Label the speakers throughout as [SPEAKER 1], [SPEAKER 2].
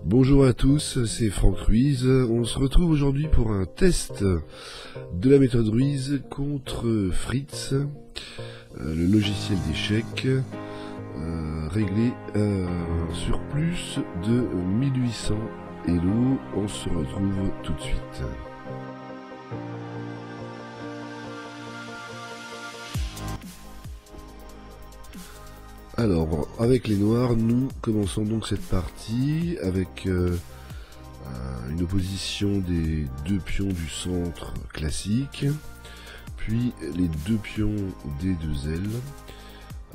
[SPEAKER 1] Bonjour à tous, c'est Franck Ruiz. On se retrouve aujourd'hui pour un test de la méthode Ruiz contre Fritz, le logiciel d'échecs, réglé sur plus de 1800 Elo. On se retrouve tout de suite. Alors, avec les noirs, nous commençons donc cette partie avec une opposition des deux pions du centre classique, puis les deux pions des deux ailes,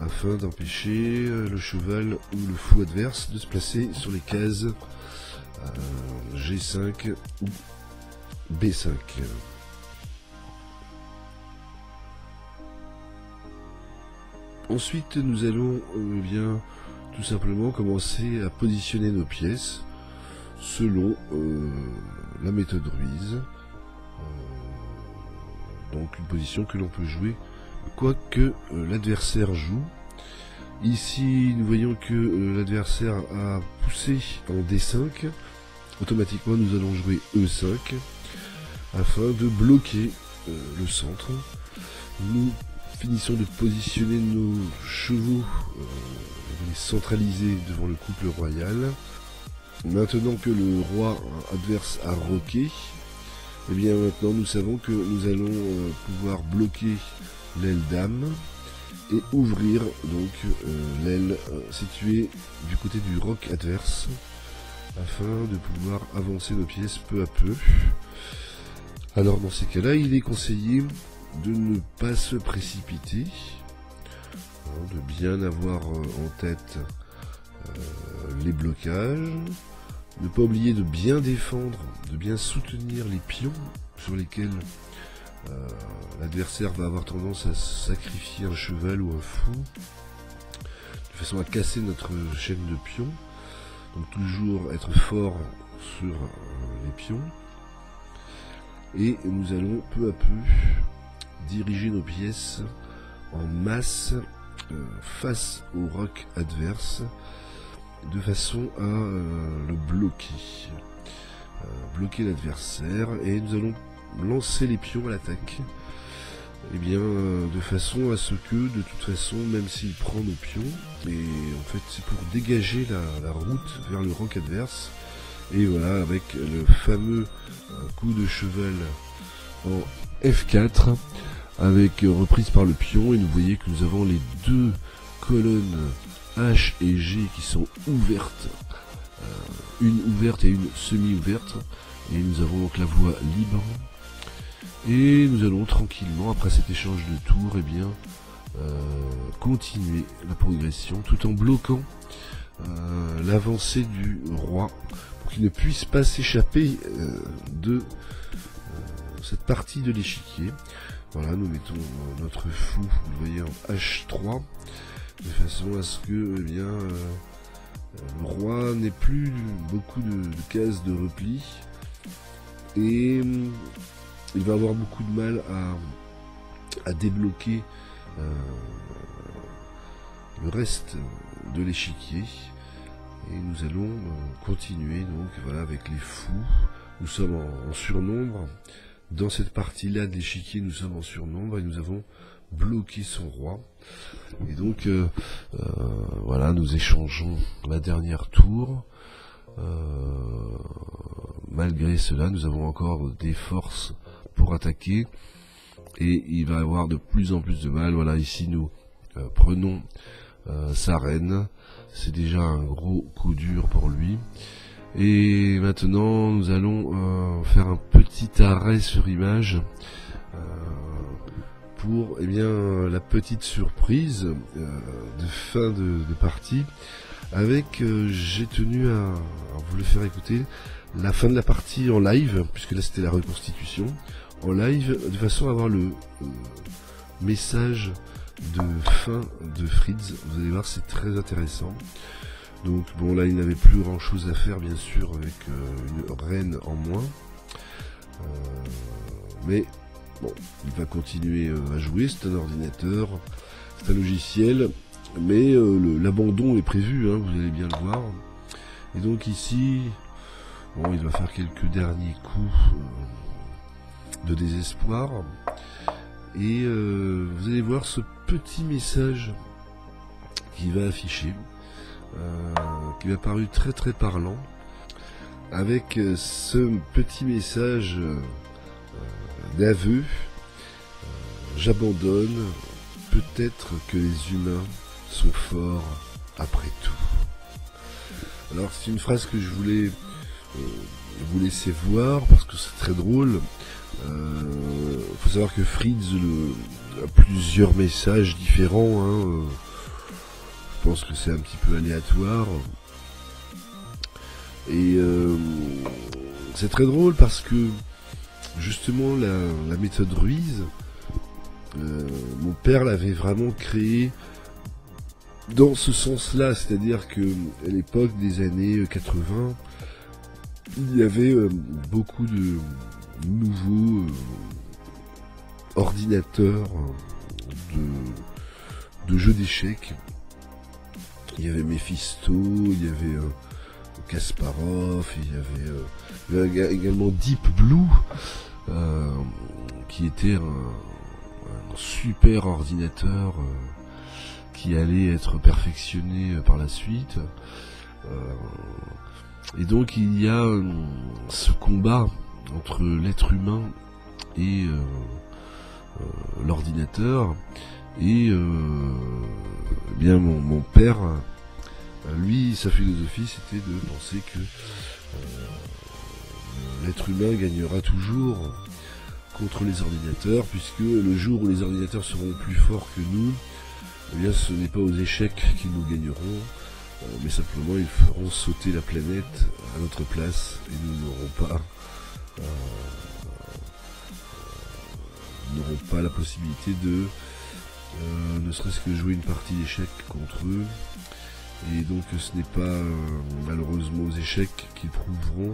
[SPEAKER 1] afin d'empêcher le cheval ou le fou adverse de se placer sur les cases G5 ou B5. Ensuite, nous allons bien tout simplement commencer à positionner nos pièces selon la méthode Ruiz. Donc une position que l'on peut jouer quoi que l'adversaire joue. Ici, nous voyons que l'adversaire a poussé en D5. Automatiquement, nous allons jouer E5 afin de bloquer le centre. Nous finissons de positionner nos chevaux, les centraliser devant le couple royal. Maintenant que le roi adverse a roqué, et bien maintenant nous savons que nous allons pouvoir bloquer l'aile dame et ouvrir donc l'aile située du côté du roc adverse afin de pouvoir avancer nos pièces peu à peu. Alors dans ces cas-là, il est conseillé de ne pas se précipiter, de bien avoir en tête les blocages, ne pas oublier de bien défendre, de bien soutenir les pions sur lesquels l'adversaire va avoir tendance à sacrifier un cheval ou un fou, de façon à casser notre chaîne de pions. Donc toujours être fort sur les pions, et nous allons peu à peu diriger nos pièces en masse face au roc adverse de façon à le bloquer, bloquer l'adversaire, et nous allons lancer les pions à l'attaque, et bien de façon à ce que de toute façon, même s'il prend nos pions, et en fait c'est pour dégager la route vers le roc adverse. Et voilà, avec le fameux coup de cheval en F4 avec reprise par le pion, et vous voyez que nous avons les deux colonnes H et G qui sont ouvertes, une ouverte et une semi-ouverte, et nous avons donc la voie libre, et nous allons tranquillement, après cet échange de tours, et bien continuer la progression tout en bloquant l'avancée du roi pour qu'il ne puisse pas s'échapper de cette partie de l'échiquier. Voilà, nous mettons notre fou, vous voyez, en H3, de façon à ce que le roi n'ait plus beaucoup de cases de repli, et il va avoir beaucoup de mal à débloquer le reste de l'échiquier. Et nous allons continuer donc voilà avec les fous. Nous sommes en surnombre. Dans cette partie-là de l'échiquier, nous sommes en surnombre et nous avons bloqué son roi. Et donc, voilà, nous échangeons la dernière tour. Malgré cela, nous avons encore des forces pour attaquer. Et il va avoir de plus en plus de mal. Voilà, ici, nous prenons sa reine. C'est déjà un gros coup dur pour lui. Et maintenant, nous allons faire un petit arrêt sur image pour la petite surprise de fin de partie. Avec, j'ai tenu à vous le faire écouter, la fin de la partie en live, puisque là c'était la reconstitution, en live, de façon à avoir le message de fin de Fritz. Vous allez voir, c'est très intéressant. Donc bon, là il n'avait plus grand chose à faire bien sûr avec une reine en moins, mais bon, il va continuer à jouer. C'est un ordinateur, c'est un logiciel, mais l'abandon est prévu, hein, vous allez bien le voir. Et donc ici Bon, il doit faire quelques derniers coups de désespoir. Et vous allez voir ce petit message qui va afficher, qui m'a paru très très parlant, avec ce petit message d'aveu. J'abandonne, peut-être que les humains sont forts après tout. Alors c'est une phrase que je voulais vous laisser voir parce que c'est très drôle. Faut savoir que Fritz a plusieurs messages différents, hein. Je pense que c'est un petit peu aléatoire. Et c'est très drôle parce que justement la méthode Ruiz, mon père l'avait vraiment créée dans ce sens-là, c'est-à-dire que à l'époque des années 80, il y avait beaucoup de nouveaux ordinateurs de jeux d'échecs. Il y avait Mephisto, il y avait Kasparov, il y avait également Deep Blue, qui était un super ordinateur qui allait être perfectionné par la suite. Et donc il y a ce combat entre l'être humain et l'ordinateur. Et bien mon père, lui, sa philosophie, c'était de penser que l'être humain gagnera toujours contre les ordinateurs, puisque le jour où les ordinateurs seront plus forts que nous, eh bien, ce n'est pas aux échecs qu'ils nous gagneront, mais simplement ils feront sauter la planète à notre place et nous n'aurons pas la possibilité de ne serait-ce que jouer une partie d'échecs contre eux. Et donc ce n'est pas malheureusement aux échecs qu'ils prouveront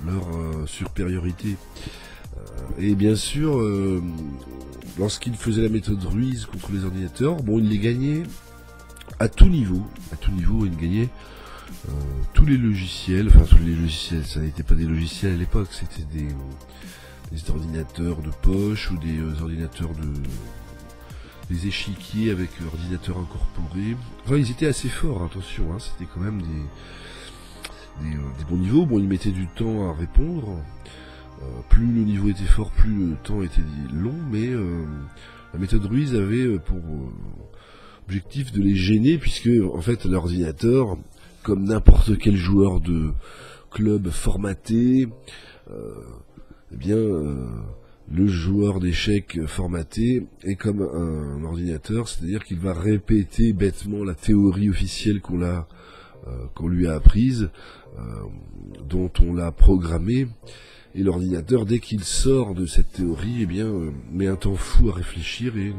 [SPEAKER 1] leur supériorité. Et bien sûr, lorsqu'il faisait la méthode Ruiz contre les ordinateurs, bon, il les gagnait à tout niveau, il gagnait tous les logiciels, enfin tous les logiciels, ça n'était pas des logiciels à l'époque, c'était des ordinateurs de poche ou des ordinateurs des échiquiers avec ordinateur incorporé. Enfin, ils étaient assez forts, attention, hein, c'était quand même des bons niveaux. Bon, ils mettaient du temps à répondre. Plus le niveau était fort, plus le temps était long, mais la méthode Ruiz avait pour objectif de les gêner, puisque en fait l'ordinateur, comme n'importe quel joueur de club formaté, eh bien le joueur d'échecs formaté est comme un ordinateur, c'est-à-dire qu'il va répéter bêtement la théorie officielle qu'on lui a apprise, dont on l'a programmé. Et l'ordinateur, dès qu'il sort de cette théorie, eh bien, met un temps fou à réfléchir et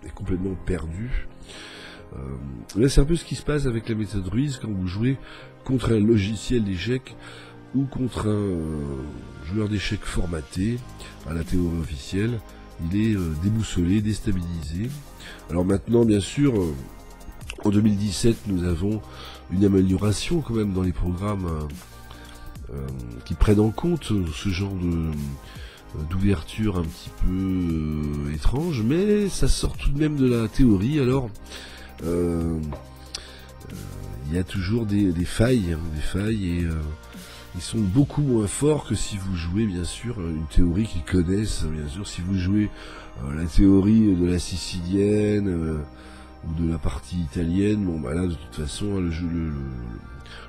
[SPEAKER 1] est complètement perdu. Là, c'est un peu ce qui se passe avec la méthode Ruiz quand vous jouez contre un logiciel d'échecs ou contre un joueur d'échecs formaté à la théorie officielle. Il est déboussolé, déstabilisé. Alors maintenant, bien sûr, en 2017, nous avons une amélioration quand même dans les programmes qui prennent en compte ce genre d'ouverture un petit peu étrange, mais ça sort tout de même de la théorie. Alors il y a toujours des failles, et ils sont beaucoup moins forts que si vous jouez bien sûr une théorie qu'ils connaissent. Bien sûr, si vous jouez la théorie de la sicilienne ou de la partie italienne, bon bah là de toute façon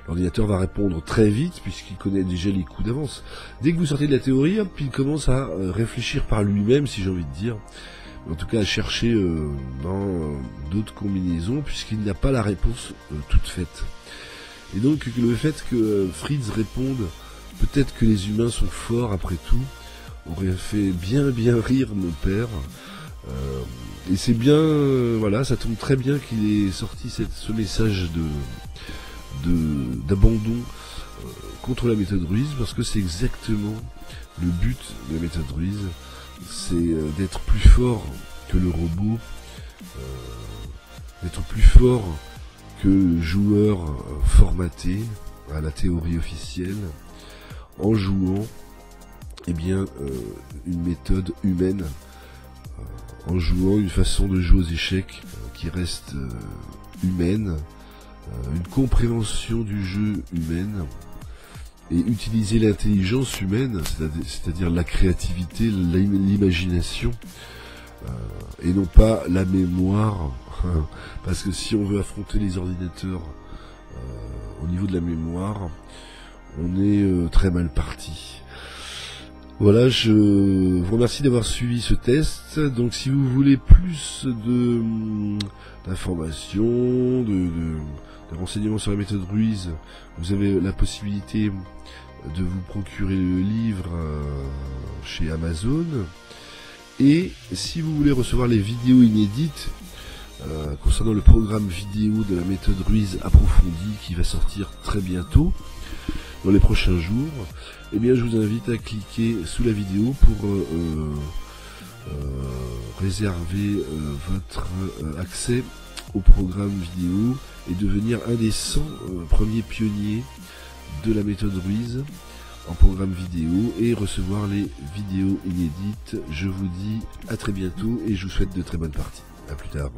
[SPEAKER 1] l'ordinateur va répondre très vite puisqu'il connaît déjà les coups d'avance. Dès que vous sortez de la théorie, hop, il commence à réfléchir par lui-même, si j'ai envie de dire. En tout cas à chercher dans d'autres combinaisons, puisqu'il n'a pas la réponse toute faite. Et donc le fait que Fritz réponde peut-être que les humains sont forts après tout aurait fait bien rire mon père. Et c'est bien, voilà, ça tombe très bien qu'il ait sorti ce message d'abandon contre la méthode Ruiz, parce que c'est exactement le but de la méthode Ruiz, c'est d'être plus fort que le robot, d'être plus fort que le joueur formaté à la théorie officielle, en jouant eh bien, une méthode humaine, en jouant une façon de jouer aux échecs qui reste humaine, une compréhension du jeu humaine, et utiliser l'intelligence humaine, c'est-à-dire la créativité, l'imagination, et non pas la mémoire, parce que si on veut affronter les ordinateurs au niveau de la mémoire, on est très mal parti. Voilà, je vous remercie d'avoir suivi ce test. Donc si vous voulez plus d'informations, de renseignements sur la méthode Ruiz, vous avez la possibilité de vous procurer le livre chez Amazon. Et si vous voulez recevoir les vidéos inédites concernant le programme vidéo de la méthode Ruiz approfondie qui va sortir très bientôt, dans les prochains jours, eh bien je vous invite à cliquer sous la vidéo pour réserver votre accès au programme vidéo et devenir un des 100 premiers pionniers de la méthode Ruiz en programme vidéo et recevoir les vidéos inédites. Je vous dis à très bientôt et je vous souhaite de très bonnes parties. À plus tard.